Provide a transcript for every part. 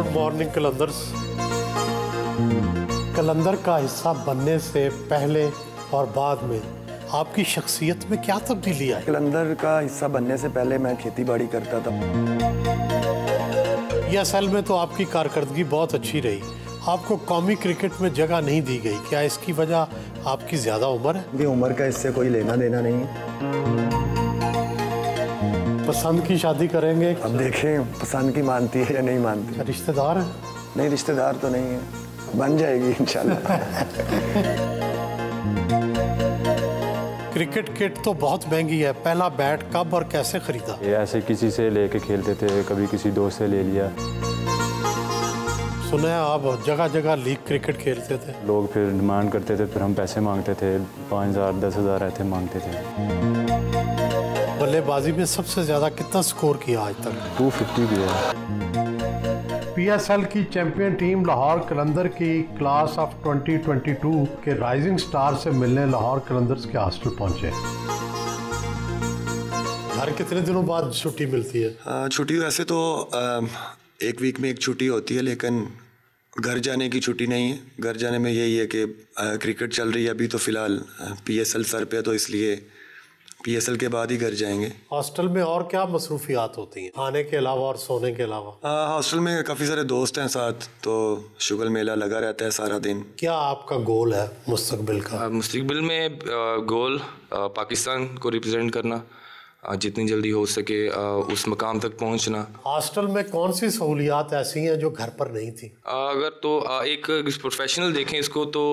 Good morning Qalandars. कलंदर का हिस्सा बनने से पहले और बाद में आपकी शख्सियत में क्या तब्दीली आई? कलंदर का हिस्सा बनने से पहले मैं खेती बाड़ी करता था। PSL में तो आपकी कारकर्दगी बहुत अच्छी रही, आपको कौमी क्रिकेट में जगह नहीं दी गई। क्या इसकी वजह आपकी ज़्यादा उम्र है? मेरी उम्र का इससे कोई लेना देना नहीं है। पसंद की शादी करेंगे? अब देखें पसंद की मानती है या नहीं मानती। रिश्तेदार है? नहीं, रिश्तेदार तो नहीं है, बन जाएगी इंशाल्लाह। क्रिकेट किट तो बहुत महंगी है, पहला बैट कब और कैसे खरीदा? ऐसे किसी से लेके खेलते थे, कभी किसी दोस्त से ले लिया। सुना है आप जगह जगह लीग क्रिकेट खेलते थे। लोग फिर डिमांड करते थे, फिर हम पैसे मांगते थे, 5,000 10,000 ऐसे मांगते थे। बल्लेबाजी में सबसे ज़्यादा कितना स्कोर किया आज तक? 250 भी है। PSL की चैंपियन टीम लाहौर कलंदर की क्लास ऑफ 2022 के राइजिंग स्टार से मिलने लाहौर कलंदर्स के हॉस्टल पहुंचे। हर कितने दिनों बाद छुट्टी मिलती है? छुट्टी वैसे तो एक वीक में एक छुट्टी होती है, लेकिन घर जाने की छुट्टी नहीं है। घर जाने में यही है कि क्रिकेट चल रही है अभी, तो फ़िलहाल PSL सर पे, तो इसलिए PSL के बाद ही घर जाएंगे। हॉस्टल में और क्या मसरूफियात होती हैं खाने के अलावा और सोने के अलावा? हॉस्टल में काफ़ी सारे दोस्त हैं साथ, तो शुगल मेला लगा रहता है सारा दिन। क्या आपका गोल है मुस्तकबिल का? मुस्तकबिल में गोल पाकिस्तान को रिप्रेजेंट करना, जितनी जल्दी हो सके उस मकाम तक पहुंचना। हॉस्टल में कौन सी सहूलियात ऐसी हैं जो घर पर नहीं थी? अगर तो एक प्रोफेशनल देखें इसको, तो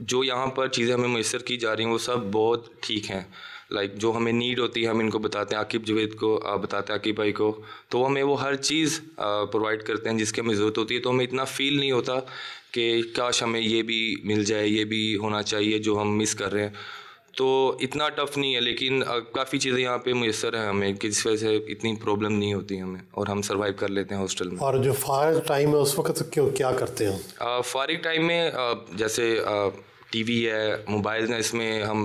जो यहाँ पर चीज़ें हमें मैसर की जा रही हैं वो सब बहुत ठीक हैं। लाइक जो हमें नीड होती है हम इनको बताते हैं, आकिब जवेद को बताते हैं, आकिब भाई को, तो हमें वो हर चीज़ प्रोवाइड करते हैं जिसकी हमें ज़रूरत होती है। तो हमें इतना फ़ील नहीं होता कि काश हमें ये भी मिल जाए, ये भी होना चाहिए जो हम मिस कर रहे हैं। तो इतना टफ़ नहीं है, लेकिन काफ़ी चीज़ें यहाँ पे मैसर हैं हमें, कि जिस वजह से इतनी प्रॉब्लम नहीं होती हमें और हम सर्वाइव कर लेते हैं हॉस्टल में। और जो फारिग टाइम है उस वक्त क्या करते हैं? फारिग टाइम में जैसे TV है, मोबाइल है, इसमें हम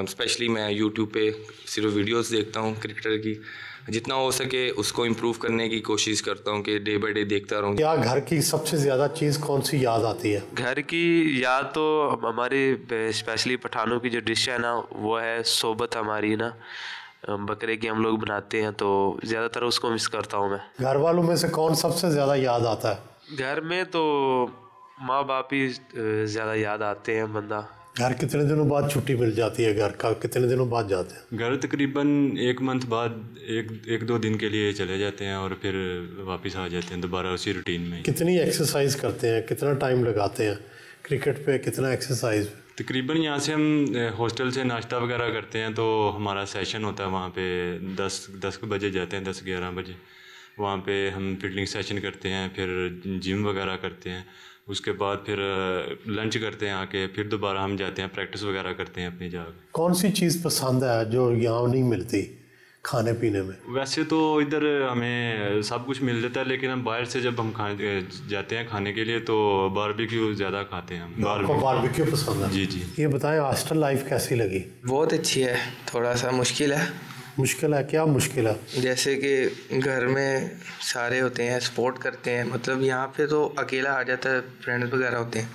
स्पेशली मैं YouTube पे सिर्फ वीडियोस देखता हूँ क्रिकेटर की, जितना हो सके उसको इम्प्रूव करने की कोशिश करता हूँ कि डे बाय डे देखता रहूँ। क्या घर की सबसे ज़्यादा चीज़ कौन सी याद आती है? घर की याद तो हमारी स्पेशली पठानों की जो डिश है ना, वो है सोबत हमारी ना, बकरे की हम लोग बनाते हैं, तो ज़्यादातर उसको मिस करता हूँ मैं। घर वालों में से कौन सबसे ज़्यादा याद आता है? घर में तो माँ बाप ही ज़्यादा याद आते हैं। बंदा घर कितने दिनों बाद छुट्टी मिल जाती है? घर का कितने दिनों बाद जाते हैं? घर तकरीबन 1 मंथ बाद एक दो दिन के लिए चले जाते हैं और फिर वापस आ जाते हैं दोबारा उसी रूटीन में। कितनी एक्सरसाइज करते हैं, कितना टाइम लगाते हैं क्रिकेट पे, कितना एक्सरसाइज? तकरीबन यहाँ से हम हॉस्टल से नाश्ता वगैरह करते हैं, तो हमारा सेशन होता है वहाँ पे 10 बजे जाते हैं, 10-11 बजे वहाँ पे हम फील्डिंग सेशन करते हैं, फिर जिम वगैरह करते हैं, उसके बाद फिर लंच करते हैं आके, फिर दोबारा हम जाते हैं प्रैक्टिस वगैरह करते हैं अपनी जगह। कौन सी चीज़ पसंद है जो यहाँ नहीं मिलती खाने पीने में? वैसे तो इधर हमें सब कुछ मिल जाता है, लेकिन हम बाहर से जब हम जाते हैं खाने के लिए तो बारबेक्यू ज़्यादा खाते हैं हम। आपको बारबेक्यू पसंद है? जी जी। ये बताएं हॉस्टल लाइफ कैसी लगी? बहुत अच्छी है, थोड़ा सा मुश्किल है। मुश्किल है? क्या मुश्किल है? जैसे कि घर में सारे होते हैं, सपोर्ट करते हैं, मतलब यहाँ पे तो अकेला आ जाता है, फ्रेंड्स वगैरह होते हैं,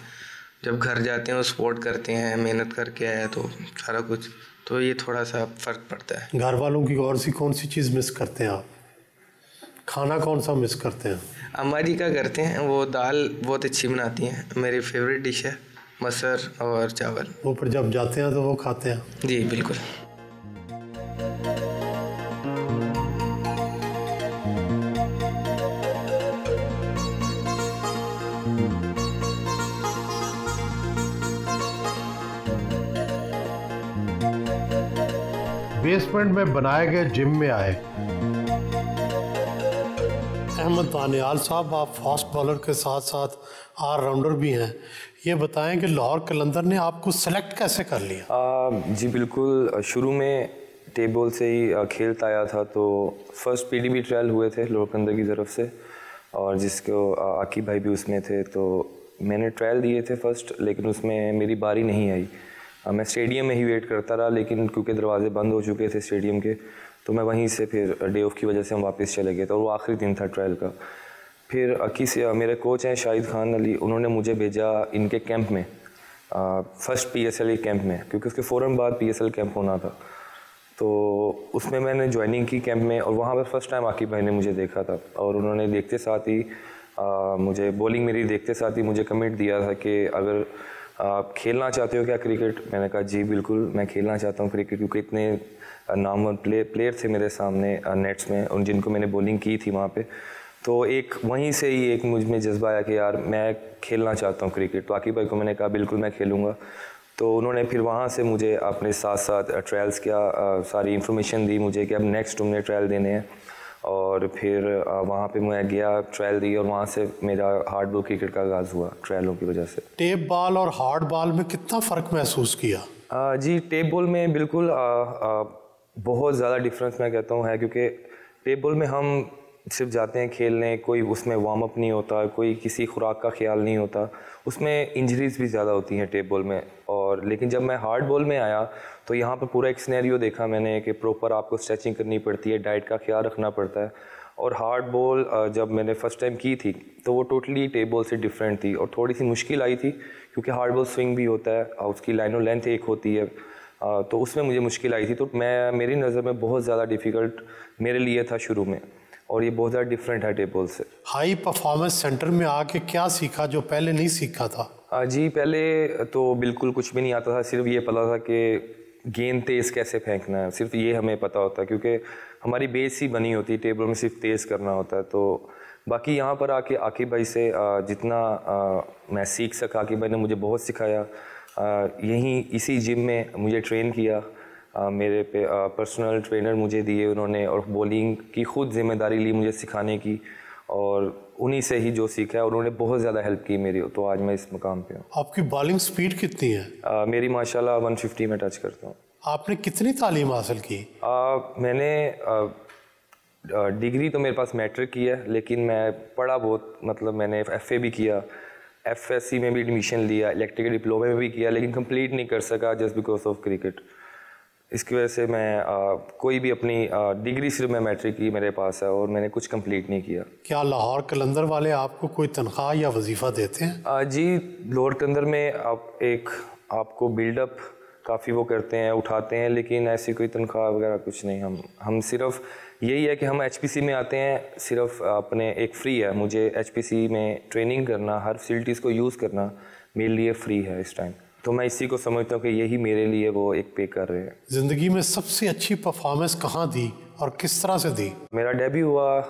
जब घर जाते हैं वो सपोर्ट करते हैं, मेहनत करके आया तो सारा कुछ, तो ये थोड़ा सा फ़र्क पड़ता है। घर वालों की कौन सी चीज़ मिस करते हैं आप? खाना कौन सा मिस करते हैं? अम्मा जी का करते हैं, वो दाल बहुत अच्छी बनाती हैं, मेरी फेवरेट डिश है, मसर और चावल। वो पर जब जाते हैं तो वो खाते हैं? जी बिल्कुल। बेसमेंट में बनाए गए जिम में आए। अहमद दानियाल साहब, आप फास्ट बॉलर के साथ साथ ऑलराउंडर भी हैं, ये बताएं कि लाहौर कलंदर ने आपको सेलेक्ट कैसे कर लिया? जी बिल्कुल, शुरू में टेबल से ही खेलता आया था, तो फर्स्ट PDB ट्रायल हुए थे लाहौर कलंदर की तरफ से, और जिसको आकिब भाई भी उसमें थे, तो मैंने ट्रायल दिए थे फर्स्ट, लेकिन उसमें मेरी बारी नहीं आई। मैं स्टेडियम में ही वेट करता रहा, लेकिन क्योंकि दरवाजे बंद हो चुके थे स्टेडियम के, तो मैं वहीं से फिर डे ऑफ की वजह से हम वापस चले गए थे, और वो आखिरी दिन था ट्रायल का। फिर किसी मेरे कोच हैं शाहिद खान अली, उन्होंने मुझे भेजा इनके कैंप में, फर्स्ट PSL कैंप में, क्योंकि उसके फ़ौरन बाद PSL कैंप होना था। तो उसमें मैंने ज्वाइनिंग की कैंप में, और वहाँ पर फर्स्ट टाइम आकिब भाई ने मुझे देखा था, और उन्होंने देखते साथ ही मुझे बॉलिंग मेरी देखते साथ ही मुझे कमिट दिया था कि अगर आप खेलना चाहते हो क्या क्रिकेट। मैंने कहा जी बिल्कुल, मैं खेलना चाहता हूँ क्रिकेट, क्योंकि इतने नामवर प्लेयर थे मेरे सामने नेट्स में, उन जिनको मैंने बॉलिंग की थी वहाँ पे। तो एक वहीं से ही एक मुझ में जज्बा आया कि यार मैं खेलना चाहता हूँ क्रिकेट। तो आकिब भाई को मैंने कहा बिल्कुल मैं खेलूँगा। तो उन्होंने फिर वहाँ से मुझे अपने साथ साथ ट्रायल्स क्या सारी इन्फॉर्मेशन दी मुझे कि अब नेक्स्ट तुमने ट्रायल देने हैं, और फिर वहाँ पे मैं गया, ट्रायल दी, और वहाँ से मेरा हार्ड बॉल क्रिकेट का आगाज़ हुआ ट्रायलों की वजह से। टेप बॉल और हार्ड बॉल में कितना फ़र्क महसूस किया? जी टेप बॉल में बिल्कुल बहुत ज़्यादा डिफरेंस मैं कहता हूँ है, क्योंकि टेप बॉल में हम सिर्फ जाते हैं खेलने, कोई उसमें वार्म अप नहीं होता, कोई किसी खुराक का ख्याल नहीं होता, उसमें इंजरीज भी ज़्यादा होती हैं टेप बॉल में। और लेकिन जब मैं हार्ड बॉल में आया तो यहाँ पर पूरा एक सिनेरियो देखा मैंने कि प्रॉपर आपको स्ट्रेचिंग करनी पड़ती है, डाइट का ख्याल रखना पड़ता है। और हार्ड बॉल जब मैंने फ़र्स्ट टाइम की थी तो वो टोटली टेप बॉल से डिफरेंट थी, और थोड़ी सी मुश्किल आई थी, क्योंकि हार्ड बॉल स्विंग भी होता है, उसकी लाइन और लेंथ एक होती है, तो उसमें मुझे मुश्किल आई थी। तो मेरी नज़र में बहुत ज़्यादा डिफ़िकल्ट मेरे लिए था शुरू में, और ये बहुत ज़्यादा डिफरेंट है टेप बॉल से। हाई परफॉर्मेंस सेंटर में आके क्या सीखा जो पहले नहीं सीखा था? जी पहले तो बिल्कुल कुछ भी नहीं आता था, सिर्फ ये पता था कि गेंद तेज़ कैसे फेंकना है, सिर्फ ये हमें पता होता है, क्योंकि हमारी बेस ही बनी होती है टेप बॉल में, सिर्फ तेज़ करना होता है। तो बाकी यहाँ पर आके आकिब भाई से जितना मैं सीख सका, आकिब भाई ने मुझे बहुत सिखाया। यहीं इसी जिम में मुझे ट्रेन किया, मेरे पे पर्सनल ट्रेनर मुझे दिए उन्होंने, और बॉलिंग की खुद जिम्मेदारी ली मुझे सिखाने की, और उन्हीं से ही जो सीखा है, उन्होंने बहुत ज़्यादा हेल्प की मेरी, तो आज मैं इस मुकाम पे हूँ। आपकी बॉलिंग स्पीड कितनी है? मेरी माशाल्लाह 150 में टच करता हूँ। आपने कितनी तालीम हासिल की? मैंने डिग्री तो मेरे पास मैट्रिक की है, लेकिन मैं पढ़ा बहुत, मतलब मैंने FA भी किया, FSC में भी एडमिशन लिया, इलेक्ट्रिकल डिप्लोमा में भी किया, लेकिन कंप्लीट नहीं कर सका जस्ट बिकॉज ऑफ क्रिकेट। इसकी वजह से मैं कोई भी अपनी डिग्री सिर्फ मैं मैट्रिक की मेरे पास है, और मैंने कुछ कंप्लीट नहीं किया। क्या लाहौर कलंदर वाले आपको कोई तनख्वाह या वजीफ़ा देते हैं? जी लाहौर कलंदर में आपको बिल्डअप काफ़ी वो करते हैं, उठाते हैं, लेकिन ऐसी कोई तनख्वाह वगैरह कुछ नहीं। हम सिर्फ यही है कि हम HPC में आते हैं, सिर्फ अपने एक फ़्री है, मुझे HPC में ट्रेनिंग करना, हर फैसिलिटीज़ को यूज़ करना मेरे लिए फ़्री है इस टाइम। तो मैं इसी को समझता हूँ कि यही मेरे लिए वो एक पे कर रहे हैं। ज़िंदगी में सबसे अच्छी परफॉर्मेंस कहाँ दी और किस तरह से दी? मेरा डेब्यू हुआ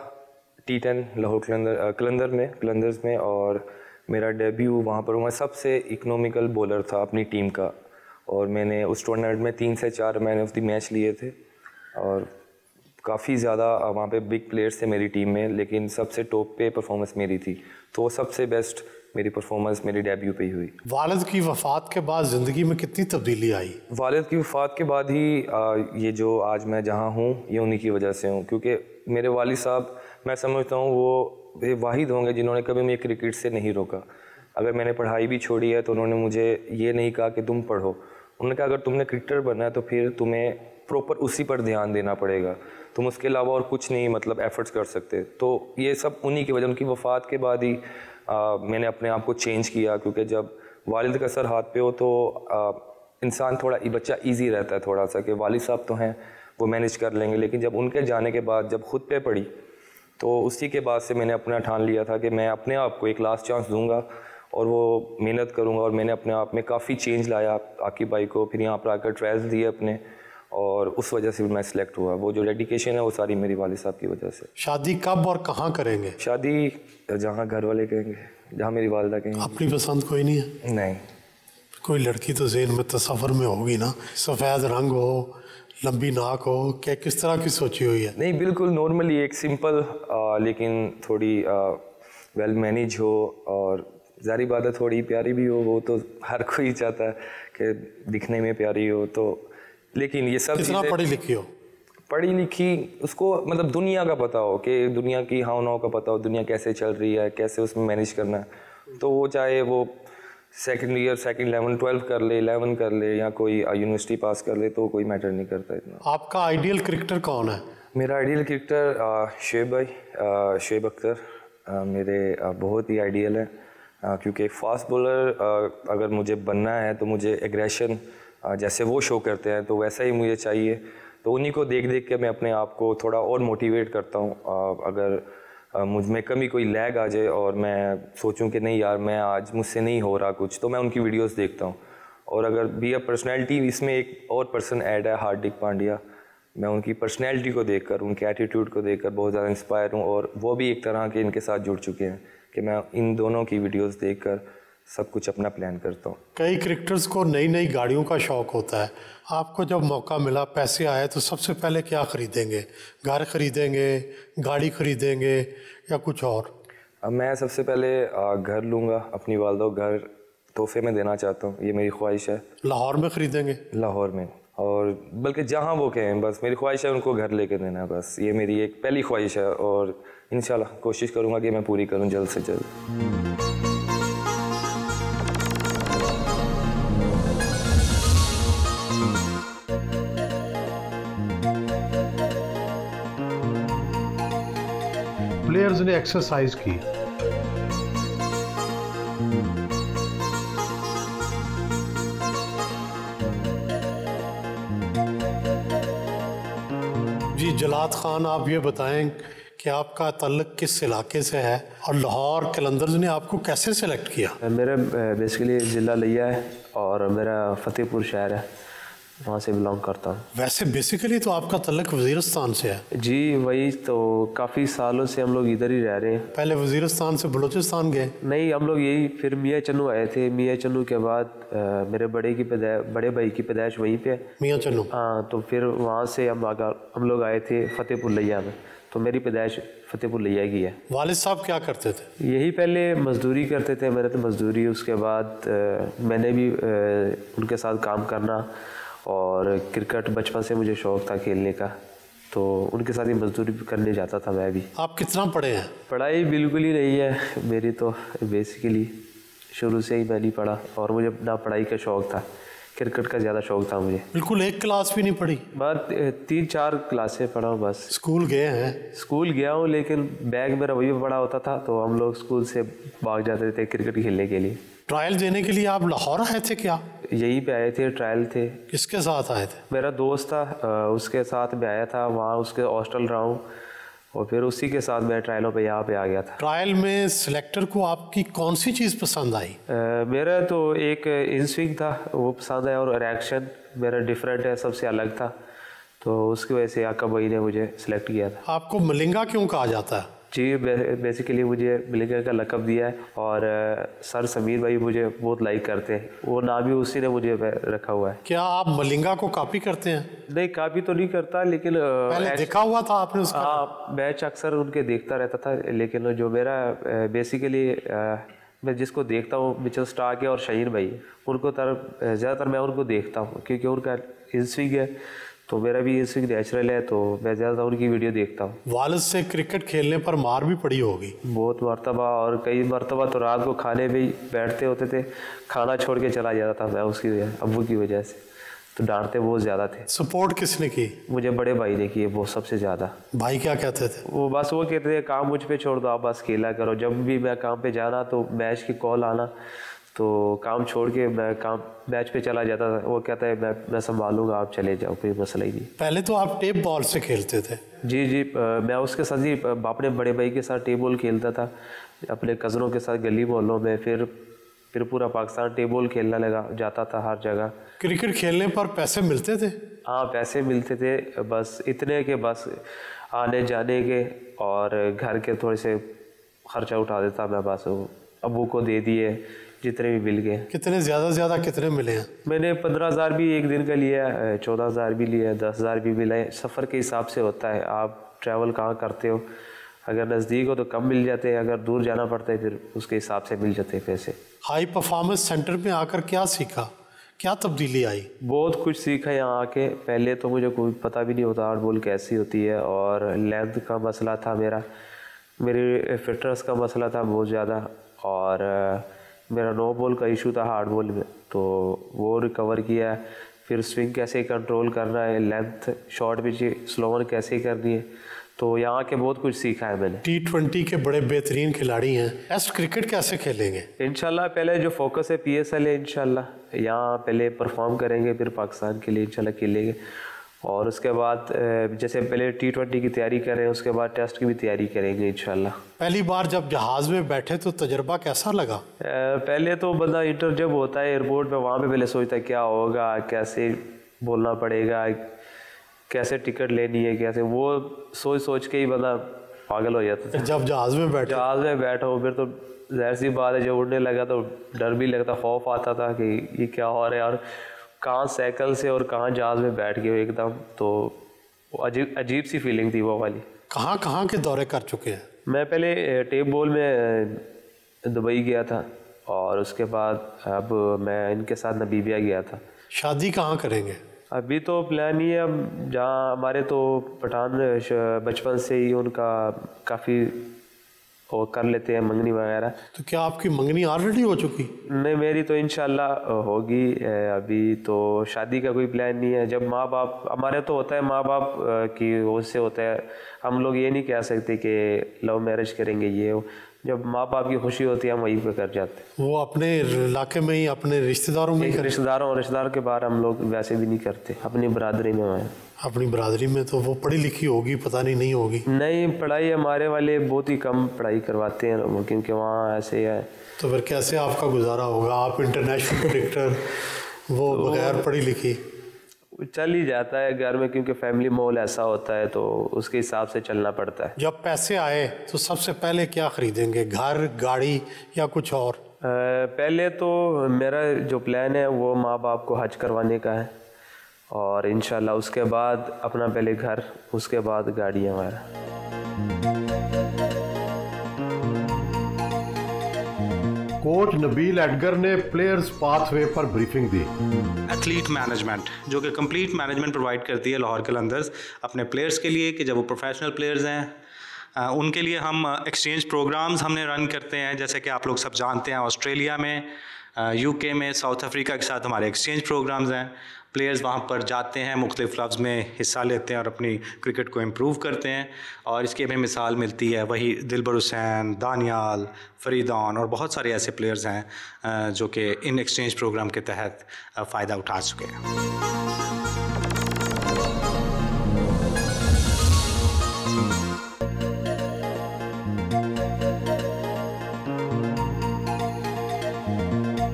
T10 लाहौर कलंदर्स में, और मेरा डेब्यू वहाँ पर मैं सबसे इकोनॉमिकल बॉलर था अपनी टीम का, और मैंने उस टूर्नामेंट में 3 से 4 मैन ऑफ द मैच लिए थे, और काफ़ी ज़्यादा वहाँ पे बिग प्लेयर्स थे मेरी टीम में, लेकिन सबसे टॉप पे परफॉर्मेंस मेरी थी, तो सबसे बेस्ट मेरी परफॉर्मेंस मेरी डेब्यू पे ही हुई। वालिद की वफ़ात के बाद ज़िंदगी में कितनी तब्दीली आई? वालिद की वफ़ात के बाद ही ये जो आज मैं जहाँ हूँ ये उन्हीं की वजह से हूँ, क्योंकि मेरे वालिद साहब मैं समझता हूँ वो वाहिद होंगे जिन्होंने कभी मुझे क्रिकेट से नहीं रोका। अगर मैंने पढ़ाई भी छोड़ी है तो उन्होंने मुझे ये नहीं कहा कि तुम पढ़ो, उन्होंने कहा अगर तुमने क्रिकेटर बनना है तो फिर तुम्हें प्रॉपर उसी पर ध्यान देना पड़ेगा, तुम उसके अलावा और कुछ नहीं मतलब एफर्ट्स कर सकते। तो ये सब उन्हीं की वजह, उनकी वफ़ात के बाद ही मैंने अपने आप को चेंज किया, क्योंकि जब वालिद का सर हाथ पे हो तो इंसान थोड़ा बच्चा इजी रहता है थोड़ा सा कि वालिद साहब तो हैं वो मैनेज कर लेंगे, लेकिन जब उनके जाने के बाद जब खुद पे पड़ी तो उसी के बाद से मैंने अपना ठान लिया था कि मैं अपने आप को एक लास्ट चांस दूंगा और वो मेहनत करूंगा। और मैंने अपने आप में काफ़ी चेंज लाया आकिब भाई को, फिर यहाँ पर आकर ट्रायल्स दिए अपने, और उस वजह से मैं सिलेक्ट हुआ। वो जो डेडिकेशन है वो सारी मेरी वालिद साहब की वजह से। शादी कब और कहाँ करेंगे? शादी जहाँ घर वाले कहेंगे, जहाँ मेरी वालिदा कहेंगे। अपनी पसंद कोई नहीं है? नहीं। कोई लड़की तो ज़हन में तसव्वुर में होगी ना, सफ़ेद रंग हो, लंबी नाक हो, क्या किस तरह की सोची हुई है? नहीं, बिल्कुल नॉर्मली एक सिंपल लेकिन थोड़ी वेल मैनेज हो, और ज़ाहिर बात है थोड़ी प्यारी भी हो, वो तो हर कोई चाहता है कि दिखने में प्यारी हो। तो लेकिन ये सब कितना पढ़ी लिखी हो? पढ़ी लिखी, उसको मतलब दुनिया का पता हो कि दुनिया की हाव नाव का पता हो, दुनिया कैसे चल रही है, कैसे उसमें मैनेज करना है। तो वो चाहे वो सेकंड ईयर, सेकंड 11, 12 कर ले, 11 कर ले, या कोई यूनिवर्सिटी पास कर ले, तो कोई मैटर नहीं करता इतना। आपका आइडियल क्रिकेटर कौन है? मेरा आइडियल क्रिकेटर शुएब भाई, शुएब अख्तर, मेरे बहुत ही आइडियल है, क्योंकि एक फास्ट बॉलर अगर मुझे बनना है तो मुझे एग्रेशन जैसे वो शो करते हैं तो वैसा ही मुझे चाहिए। तो उन्हीं को देख देख के मैं अपने आप को थोड़ा और मोटिवेट करता हूँ। अगर मुझ में कमी कोई लैग आ जाए और मैं सोचूं कि नहीं यार मैं आज मुझसे नहीं हो रहा कुछ, तो मैं उनकी वीडियोस देखता हूँ। और अगर भी पर्सनैलिटी इसमें एक और पर्सन ऐड है, हार्दिक पांड्या, मैं उनकी पर्सनैलिटी को देखकर, उनके एटीट्यूड को देखकर बहुत ज़्यादा इंस्पायर हूँ। और वो भी एक तरह के इनके साथ जुड़ चुके हैं कि मैं इन दोनों की वीडियोस देखकर सब कुछ अपना प्लान करता हूँ। कई क्रिकेटर्स को नई नई गाड़ियों का शौक़ होता है। आपको जब मौका मिला, पैसे आए, तो सबसे पहले क्या ख़रीदेंगे? घर ख़रीदेंगे, गाड़ी ख़रीदेंगे या कुछ और? मैं सबसे पहले घर लूँगा, अपनी वालदा को घर तोहफे में देना चाहता हूँ, ये मेरी ख्वाहिश है। लाहौर में ख़रीदेंगे? लाहौर में, और बल्कि जहाँ वो कहें, बस मेरी ख्वाहिश है उनको घर लेके देना, बस ये मेरी एक पहली ख्वाहिश है। और इंशाल्लाह कोशिश करूँगा कि मैं पूरी करूँ जल्द से जल्द। प्लेयर्स ने एक्सरसाइज की, जी जलाद खान, आप ये बताएं कि आपका ताल्लुक़ किस इलाके से है और लाहौर कलंदर्स ने आपको कैसे सेलेक्ट किया? मेरा बेसिकली ज़िला लिया है और मेरा फतेहपुर शहर है, वहाँ से बिलोंग करता हूँ। वैसे बेसिकली तो आपका ताल्लुक़ वज़ीरिस्तान से है। जी वही तो, काफ़ी सालों से हम लोग इधर ही रह रहे हैं। पहले वज़ीरिस्तान से बलूचिस्तान गए? नहीं, हम लोग यही फिर मियाँ चन्नू आए थे। मियाँ चन्नू के बाद मेरे बड़े भाई की पैदाइश वहीं पे है, मियाँ चन्नू। हाँ, तो फिर वहाँ से हम लोग आए थे फतेहपुर लिया में, तो मेरी पैदाइश फतेहपुर लिया की है। वालिद साहब क्या करते थे? यही पहले मज़दूरी करते थे, मैंने तो मज़दूरी, उसके बाद मैंने भी उनके साथ काम करना, और क्रिकेट बचपन से मुझे शौक़ था खेलने का, तो उनके साथ ही मज़दूरी करने जाता था मैं भी। आप कितना पढ़े हैं? पढ़ाई बिल्कुल ही नहीं है मेरी, तो बेसिकली शुरू से ही मैं नहीं पढ़ा, और मुझे ना पढ़ाई का शौक़ था, क्रिकेट का ज़्यादा शौक़ था मुझे। बिल्कुल एक क्लास भी नहीं पढ़ी? बस 3-4 क्लासें पढ़ा हूँ बस। स्कूल गए हैं? स्कूल गया हूँ, लेकिन बैग मेरा वही बड़ा होता था, तो हम लोग स्कूल से भाग जाते थे क्रिकेट खेलने के लिए। ट्रायल देने के लिए आप लाहौर आए थे क्या? यहीं पे आए थे, ट्रायल थे। किसके साथ आए थे? मेरा दोस्त था, उसके साथ मैं आया था, वहाँ उसके हॉस्टल रहा हूँ, और फिर उसी के साथ मैं ट्रायलों पे यहाँ पे आ गया था। ट्रायल में सिलेक्टर को आपकी कौन सी चीज़ पसंद आई? मेरा तो एक इन स्विंग था, वो पसंद आया, और रिएक्शन मेरा डिफरेंट है, सबसे अलग था, तो उसकी वजह से आका भाई ने मुझे सिलेक्ट किया था। आपको मलिंगा क्यों कहा जाता है? जी बेसिकली मुझे मलिंगा का लक़ब दिया है, और सर समीर भाई मुझे बहुत लाइक करते हैं, वो नाम भी उसी ने मुझे रखा हुआ है। क्या आप मलिंगा को कॉपी करते हैं? नहीं, कॉपी तो नहीं करता, लेकिन पहले देखा हुआ था आपने उसका? हाँ, मैच अक्सर उनके देखता रहता था, लेकिन जो मेरा बेसिकली मैं जिसको देखता हूँ मिचेल स्टार्क है और शहीन भाई, उनको ज़्यादातर मैं उनको देखता हूँ, क्योंकि उनका इंस्विंग है, तो मेरा भी इंस्विंग नेचुरल है, तो मैं ज़्यादा उनकी वीडियो देखता हूँ। वालिद से क्रिकेट खेलने पर मार भी पड़ी होगी? बहुत मरतबा, और कई मरतबा तो रात को खाने भी बैठते होते थे, खाना छोड़ के चला जाता था मैं उसकी अब्बू की वजह से, तो डांटते बहुत ज़्यादा थे। सपोर्ट किसने की? मुझे बड़े भाई ने की है वो सबसे ज़्यादा। भाई क्या कहते थे? वो बस वो कहते थे काम मुझ पे छोड़ दो, आप बस खेला करो, जब भी मैं काम पे जाना तो मैच की कॉल आना, तो काम छोड़ के मैं मैच पे चला जाता था। वो कहता है मैं संभालूंगा, आप चले जाओ, कोई मसला ही नहीं। पहले तो आप टेप बॉल से खेलते थे? जी मैं उसके साथ ही अपने बड़े भाई के साथ टेप बॉल खेलता था, अपने कज़नों के साथ गली मोहल्लों में, फिर पूरा पाकिस्तान टेप बॉल खेलने लगा, जाता था हर जगह। क्रिकेट खेलने पर पैसे मिलते थे? हाँ, पैसे मिलते थे, बस इतने के बस आने जाने के और घर के थोड़े से खर्चा उठा देता मैं, बस अबू को दे दिए जितने भी मिल गए। कितने ज़्यादा कितने मिले हैं? मैंने 15,000 भी एक दिन का लिया, 14,000 भी लिया, 10,000 भी मिला है। सफ़र के हिसाब से होता है, आप ट्रैवल कहाँ करते हो, अगर नज़दीक हो तो कम मिल जाते हैं, अगर दूर जाना पड़ता है फिर उसके हिसाब से मिल जाते हैं पैसे। हाई परफॉर्मेंस सेंटर में आकर क्या सीखा, क्या तब्दीली आई? बहुत कुछ सीखा यहाँ आके। पहले तो मुझे कोई पता भी नहीं होता हार्ड बॉल कैसी होती है, और लेंथ का मसला था मेरी फिटनेस का मसला था बहुत ज़्यादा, और मेरा नो बॉल का इशू था हार्ड बॉल में, तो वो रिकवर किया। फिर स्विंग कैसे कंट्रोल करना है, लेंथ शॉर्ट पिच स्लोवर कैसे करनी है, तो यहाँ के बहुत कुछ सीखा है मैंने। T20 के बड़े बेहतरीन खिलाड़ी हैं, टेस्ट क्रिकेट कैसे खेलेंगे? इंशाल्लाह पहले जो फोकस है PSL है, इंशाल्लाह यहाँ पहले परफॉर्म करेंगे, फिर पाकिस्तान के लिए इंशाल्लाह खेलेंगे। और उसके बाद जैसे पहले T20 की तैयारी कर रहे हैं, उसके बाद टेस्ट की भी तैयारी करेंगे इंशाल्लाह। पहली बार जब जहाज़ में बैठे तो तजर्बा कैसा लगा? पहले तो बंदा इंटर जब होता है एयरपोर्ट पे, वहाँ पे पहले सोचता है क्या होगा, कैसे बोलना पड़ेगा, कैसे टिकट लेनी है, कैसे, वो सोच सोच के ही बंदा पागल हो जाता था। जब जहाज़ में बैठा हो फिर तो जाहिर सी बात है, जब उड़ने लगा तो डर भी लगता, खौफ आता था कि ये क्या हो रहा है, और कहाँ साइकिल से और कहाँ जहाज़ में बैठ गए एकदम, तो अजीब सी फीलिंग थी वो वाली। कहाँ के दौरे कर चुके हैं? मैं पहले टेप बॉल में दुबई गया था, और उसके बाद अब मैं इनके साथ नबीबिया गया था। शादी कहाँ करेंगे? अभी तो प्लान ही है, अब जहाँ हमारे तो पठान बचपन से ही उनका काफ़ी वो कर लेते हैं मंगनी वगैरह। तो क्या आपकी मंगनी ऑलरेडी हो चुकी? नहीं, मेरी तो इंशाल्लाह होगी। अभी तो शादी का कोई प्लान नहीं है। जब माँ बाप, हमारे तो होता है माँ बाप की उससे होता है, हम लोग ये नहीं कह सकते कि लव मैरिज करेंगे ये हो। जब माँ बाप की खुशी होती है हम वहीं पे कर जाते हैं। वो अपने इलाके में ही अपने रिश्तेदारों में? रिश्तेदारों के बाहर हम लोग वैसे भी नहीं करते, अपनी बरादरी में हैं। अपनी बरादरी में तो वो पढ़ी लिखी होगी, पता नहीं होगी? नहीं, पढ़ाई हमारे वाले बहुत ही कम पढ़ाई करवाते हैं, क्योंकि वहाँ ऐसे है। तो फिर कैसे आपका गुजारा होगा? आप इंटरनेशनल क्रिकेटर, वो बगैर पढ़ी लिखी? चल ही जाता है घर में, क्योंकि फैमिली माहौल ऐसा होता है तो उसके हिसाब से चलना पड़ता है। जब पैसे आए तो सबसे पहले क्या खरीदेंगे, घर, गाड़ी या कुछ और? पहले तो मेरा जो प्लान है वो माँ बाप को हज करवाने का है, और इंशाल्लाह उसके बाद अपना पहले घर, उसके बाद गाड़ी हमारा। कोच नबील एडगर ने प्लेयर्स पाथवे पर ब्रीफिंग दी। एथलीट मैनेजमेंट, जो कि कंप्लीट मैनेजमेंट प्रोवाइड करती है लाहौर कलंदर्स अपने प्लेयर्स के लिए, कि जब वो प्रोफेशनल प्लेयर्स हैं उनके लिए हम एक्सचेंज प्रोग्राम्स हमने रन करते हैं। जैसे कि आप लोग सब जानते हैं, ऑस्ट्रेलिया में, UK में, साउथ अफ्रीका के साथ हमारे एक्सचेंज प्रोग्राम्स हैं। प्लेयर्स वहाँ पर जाते हैं, मुख्तलिफ क्लब्स में हिस्सा लेते हैं और अपनी क्रिकेट को इम्प्रूव करते हैं। और इसकी हमें मिसाल मिलती है वही दिलबर हुसैन, दानियाल, फरीदान और बहुत सारे ऐसे प्लेयर्स हैं जो कि इन एक्सचेंज प्रोग्राम के तहत फ़ायदा उठा चुके हैं।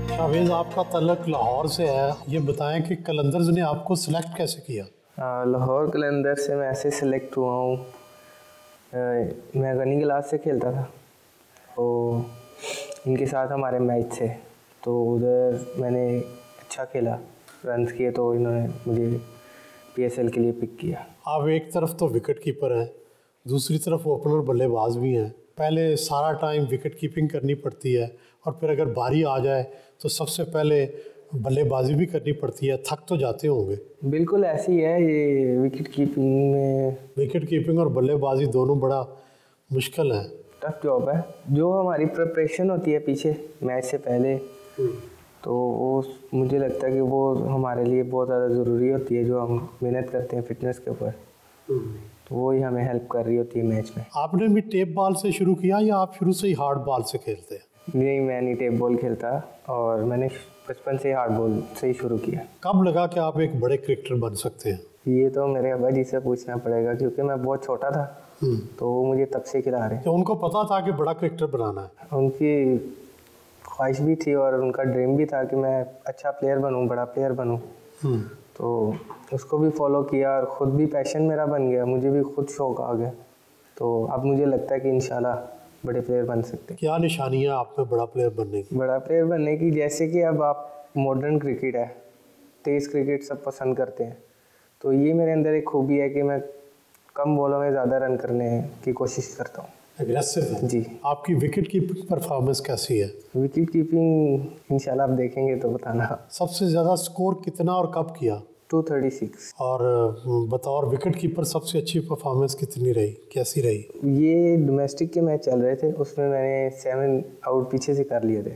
शाहवेज़, आपका तल्लक लाहौर से है, ये बताएं कि कलंदर्स ने आपको सिलेक्ट कैसे किया? लाहौर कलंदर से मैं ऐसे सिलेक्ट हुआ हूँ, मैं गनी क्लास से खेलता था, तो इनके साथ हमारे मैच थे, तो उधर मैंने अच्छा खेला, रन किए, तो इन्होंने मुझे PSL के लिए पिक किया। आप एक तरफ तो विकेट कीपर हैं, दूसरी तरफ ओपनर बल्लेबाज भी हैं। पहले सारा टाइम विकेट कीपिंग करनी पड़ती है, और फिर अगर बारी आ जाए तो सबसे पहले बल्लेबाजी भी करनी पड़ती है, थक तो जाते होंगे? बिल्कुल ऐसी ही है ये विकेट कीपिंग में। विकेट कीपिंग और बल्लेबाजी दोनों बड़ा मुश्किल है, टफ जॉब है। जो हमारी प्रिपरेशन होती है पीछे मैच से पहले, तो वो मुझे लगता है कि वो हमारे लिए बहुत ज़्यादा ज़रूरी होती है। जो हम मेहनत करते हैं फिटनेस के ऊपर, तो वो ही हमें हेल्प कर रही होती है मैच में। आपने भी टेप बॉल से शुरू किया या आप शुरू से ही हार्ड बॉल से खेलते हैं? नहीं, मैं नहीं टेप बॉल खेलता, और मैंने बचपन से ही हार्ड बॉल से ही शुरू किया। कब लगा कि आप एक बड़े क्रिकेटर बन सकते हैं? ये तो मेरे अब्बा जी से पूछना पड़ेगा, क्योंकि मैं बहुत छोटा था, तो वो मुझे तब से खिला रहे। तो उनको पता था कि बड़ा क्रिकेटर बनाना है? उनकी ख्वाहिश भी थी और उनका ड्रीम भी था कि मैं अच्छा प्लेयर बनूं, बड़ा प्लेयर बनूं। तो उसको भी फॉलो किया, और ख़ुद भी पैशन मेरा बन गया, मुझे भी खुद शौक आ गया। तो अब मुझे लगता है कि इंशाल्लाह बड़े प्लेयर बन सकते हैं। क्या निशानियाँ आप में बड़ा प्लेयर बनने की? बड़ा प्लेयर बनने की, जैसे कि अब आप मॉडर्न क्रिकेट है, तेज़ क्रिकेट सब पसंद करते हैं, तो ये मेरे अंदर एक खूबी है कि मैं कम बॉलों में ज़्यादा रन करने की कोशिश करता हूँ। एग्रेसिव है जी। आपकी विकेट कीपिंग परफॉर्मेंस कैसी है? विकेट कीपिंग इंशाल्लाह आप देखेंगे तो बताना। सबसे ज़्यादा स्कोर कितना और कब किया? 236। और बतौर विकेट कीपर सबसे अच्छी परफॉर्मेंस कितनी रही, कैसी रही? ये डोमेस्टिक के मैच चल रहे थे, उसमें मैंने 7 आउट पीछे से कर लिए थे।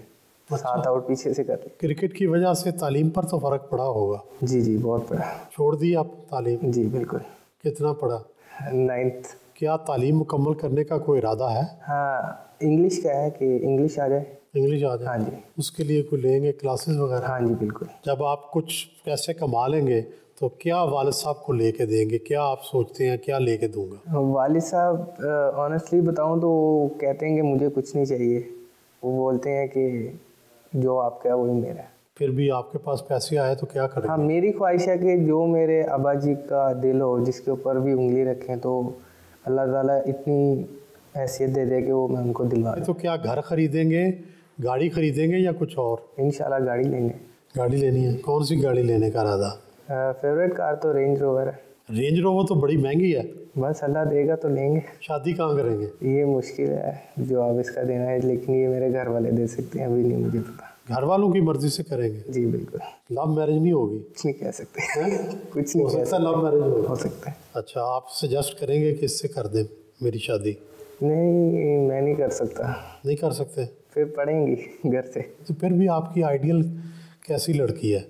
7 आउट पीछे से कर लिए। क्रिकेट की वजह से तालीम पर तो फ़र्क पड़ा होगा? जी बहुत पड़ा। छोड़ दी आप तालीम? जी बिल्कुल। कितना पड़ा? 9th। क्या तालीम मुकम्मल करने का कोई इरादा है? हाँ, इंग्लिश का है कि इंग्लिश आ जाए। इंग्लिश आ जाए? हाँ जी। उसके लिए कोई लेंगे क्लासेस वगैरह? हाँ जी बिल्कुल। जब आप कुछ पैसे कमा लेंगे तो क्या वालिद साहब को लेके देंगे? क्या आप सोचते हैं क्या लेके दूंगा? वालिद साहब ऑनेस्टली बताऊं तो वो कहते हैं कि मुझे कुछ नहीं चाहिए। वो बोलते हैं कि जो आपका है वही मेरा है। फिर भी आपके पास पैसे आए तो क्या करेंगे? हाँ, मेरी ख्वाहिश है कि जो मेरे अब्बा जी का दिल हो, जिसके ऊपर भी उंगली रखें, तो अल्लाह ताला इतनी हैसियत दे दे कि वो मैं उनको दिलवा दूं। तो क्या घर खरीदेंगे, गाड़ी खरीदेंगे या कुछ और? इंशाल्लाह गाड़ी लेंगे। गाड़ी लेनी है? कौन सी गाड़ी लेने का इरादा? फेवरेट कार तो रेंज रोवर है। रेंज रोवर तो बड़ी महंगी है। बस अल्लाह देगा तो लेंगे। शादी कहाँ करेंगे? ये मुश्किल है जवाब इसका देना है, लेकिन ये मेरे घर वाले दे सकते हैं, अभी नहीं मुझे पता। घर वालों की मर्जी से करेंगे? जी बिल्कुल। लव मैरिज नहीं होगी? कुछ नहीं कह सकते। कुछ नहीं हो सकता है लव मैरिज हो सकता है। अच्छा, आप सजेस्ट करेंगे कि इससे कर दें मेरी शादी? नहीं, मैं नहीं कर सकता। नहीं कर सकते? फिर पढ़ेंगी घर से। तो फिर भी आपकी आइडियल कैसी लड़की है?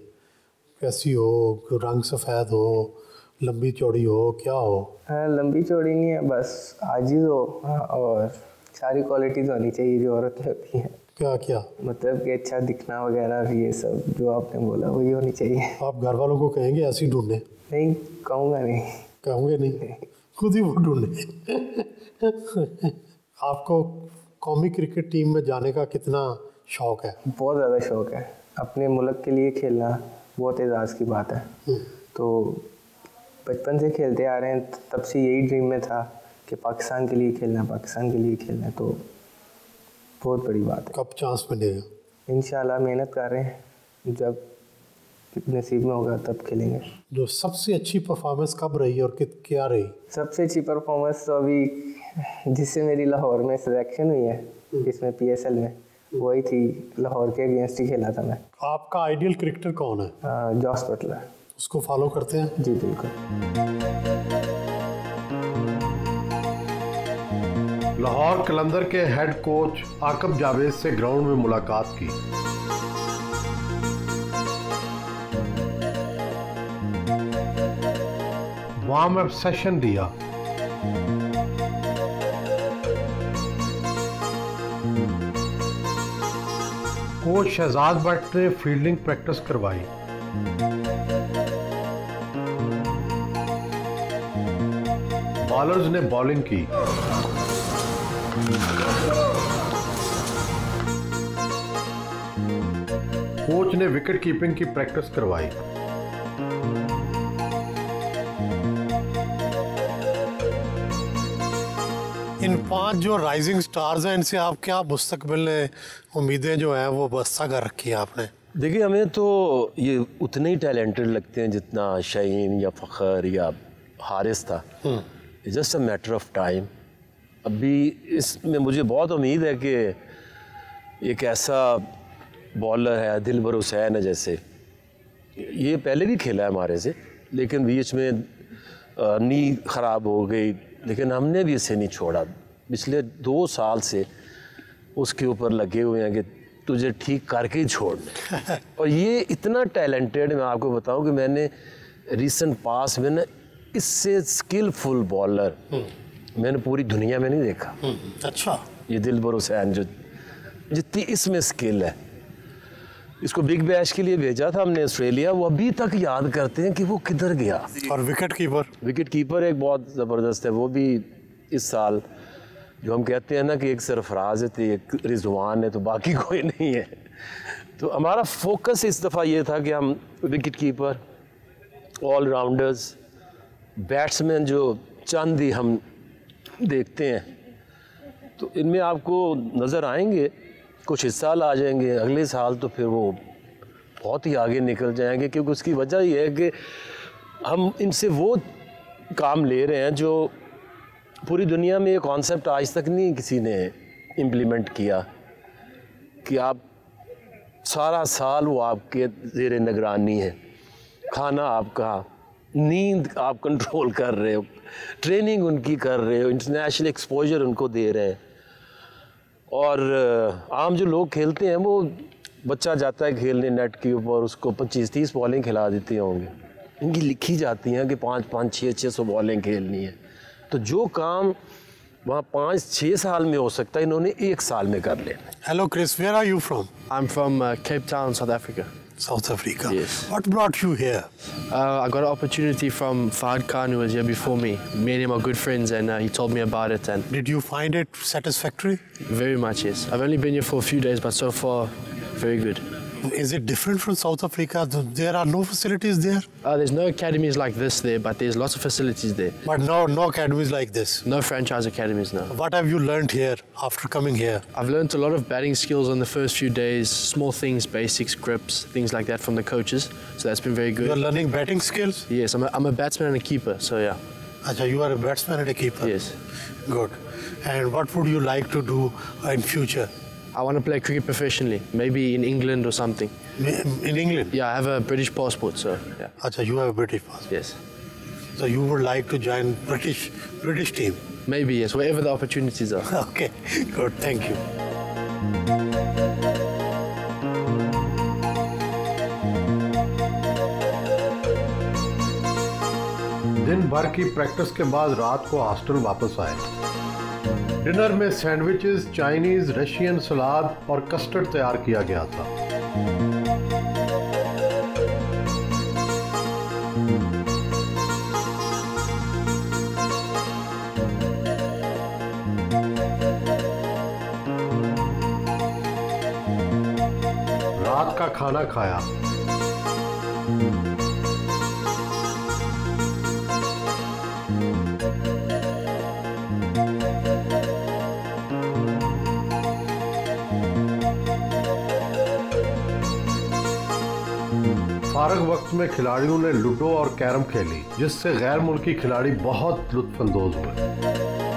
कैसी हो? रंग सफ़ेद हो, लंबी चौड़ी हो, क्या हो? हाँ, लंबी चौड़ी नहीं है, बस आजिज़ हो। हाँ, और सारी क्वालिटीज़ होनी चाहिए जो औरत में होती हैं। क्या क्या? मतलब कि अच्छा दिखना वगैरह, ये सब जो आपने बोला वही होनी चाहिए। आप घर वालों को कहेंगे ऐसी ढूंढने? नहीं कहूँगा नहीं। कहोगे नहीं? खुद ही वो ढूंढे। आपको कौमी क्रिकेट टीम में जाने का कितना शौक़ है? बहुत ज़्यादा शौक़ है। अपने मुल्क के लिए खेलना बहुत एजाज़ की बात है। तो बचपन से खेलते आ रहे हैं, तब से यही ड्रीम में था कि पाकिस्तान के लिए खेलना, पाकिस्तान के लिए खेलना। तो बहुत बड़ी बात है। कब चांस मिलेगा? इंशाल्लाह मेहनत कर रहे हैं, जब नसीब में होगा तब खेलेंगे। जो सबसे अच्छी परफॉर्मेंस कब रही और क्या रही? सबसे अच्छी परफॉर्मेंस तो अभी जिससे मेरी लाहौर में सिलेक्शन हुई है, जिसमें PSL में, वही थी। लाहौर के अगेंस्ट ही खेला था मैं। आपका आइडियल क्रिकेटर कौन है? Jos Buttler. उसको फॉलो करते हैं? जी बिल्कुल। लाहौर कलंदर के हेड कोच आकब जावेद से ग्राउंड में मुलाकात की। वार्म अप सेशन दिया। कोच शहजाद भट्ट ने फील्डिंग प्रैक्टिस करवाई। बॉलर्स ने बॉलिंग की। कोच ने विकेट कीपिंग की प्रैक्टिस करवाई। इन 5 जो राइजिंग स्टार्स हैं, इनसे आप क्या मुस्तकबिल में उम्मीदें जो हैं वो बस्ता कर रखी हैं आपने? देखिए, हमें तो ये उतने ही टैलेंटेड लगते हैं जितना शाहीन या फ़खर या हारिस था। Just a matter of time. अभी इसमें मुझे बहुत उम्मीद है कि एक ऐसा बॉलर है दिलबर हुसैन है, जैसे ये पहले भी खेला है हमारे से, लेकिन बीच में नी ख़राब हो गई, लेकिन हमने भी इसे नहीं छोड़ा। पिछले 2 साल से उसके ऊपर लगे हुए हैं कि तुझे ठीक करके ही छोड़ना। और ये इतना टैलेंटेड, मैं आपको बताऊं कि मैंने रिसेंट पास में ना इससे स्किलफुल बॉलर मैंने पूरी दुनिया में नहीं देखा। अच्छा। ये दिलबर हुसैन जो जितनी इसमें स्किल है, इसको बिग बैश के लिए भेजा था हमने ऑस्ट्रेलिया, वो अभी तक याद करते हैं कि वो किधर गया। और विकेट कीपर एक बहुत ज़बरदस्त है, वो भी इस साल, जो हम कहते हैं ना कि एक सरफराज है तो एक रिजवान है तो बाकी कोई नहीं है। तो हमारा फोकस इस दफ़ा ये था कि हम विकेट कीपर, ऑलराउंडर्स, बैट्समैन जो चंद ही हम देखते हैं, तो इनमें आपको नज़र आएंगे। कुछ इस साल आ जाएंगे, अगले साल तो फिर वो बहुत ही आगे निकल जाएंगे, क्योंकि उसकी वजह ये है कि हम इनसे वो काम ले रहे हैं जो पूरी दुनिया में ये कॉन्सेप्ट आज तक नहीं किसी ने इम्प्लीमेंट किया, कि आप सारा साल वो आपके ज़ेरे निगरानी है, खाना आपका, नींद आप कंट्रोल कर रहे हो, ट्रेनिंग उनकी कर रहे हो, इंटरनेशनल एक्सपोजर उनको दे रहे हैं। और आम जो लोग खेलते हैं, वो बच्चा जाता है खेलने नेट के ऊपर, उसको 25-30 बॉलिंग खिला देते होंगे, इनकी लिखी जाती हैं कि 500-600 बॉलिंग खेलनी है। तो जो काम वहाँ 5-6 साल में हो सकता है इन्होंने 1 साल में कर लेना। Hello Chris, where are you from? I'm from Cape Town, South Africa. South Africa. Yes. What brought you here? I got an opportunity from Fahad Khan, who was here before me. Me and him are good friends, and he told me about it. And Did you find it satisfactory? very much, yes. I've only been here for a few days, but so far, very good. Is it different from South Africa? There are no facilities there? There's no academies like this there, but there's lots of facilities there. But no academies like this? No franchise academies, no. What have you learned here after coming here? I've learned a lot of batting skills on the first few days, small things, basics, grips, things like that from the coaches. So that's been very good. You're learning batting skills? Yes, I'm a batsman and a keeper, so yeah. Acha, you are a batsman and a keeper? Yes. Good. And what would you like to do in future? I want to play cricket professionally, maybe in England or something. In England? Yeah, I have a British passport, so yeah. Acha, you have a British passport? Yes. So you would like to join British team? Maybe, yes, wherever the opportunities are. Okay, good, thank you. दिन भर की practice के बाद रात को hostel वापस आए। Dinner में सैंडविचेस, चाइनीज, रशियन सलाद और कस्टर्ड तैयार किया गया था। रात का खाना खाया। फारग वक्त में खिलाड़ियों ने लूडो और कैरम खेली, जिससे गैर मुल्की खिलाड़ी बहुत लुत्फानंदोज हुए।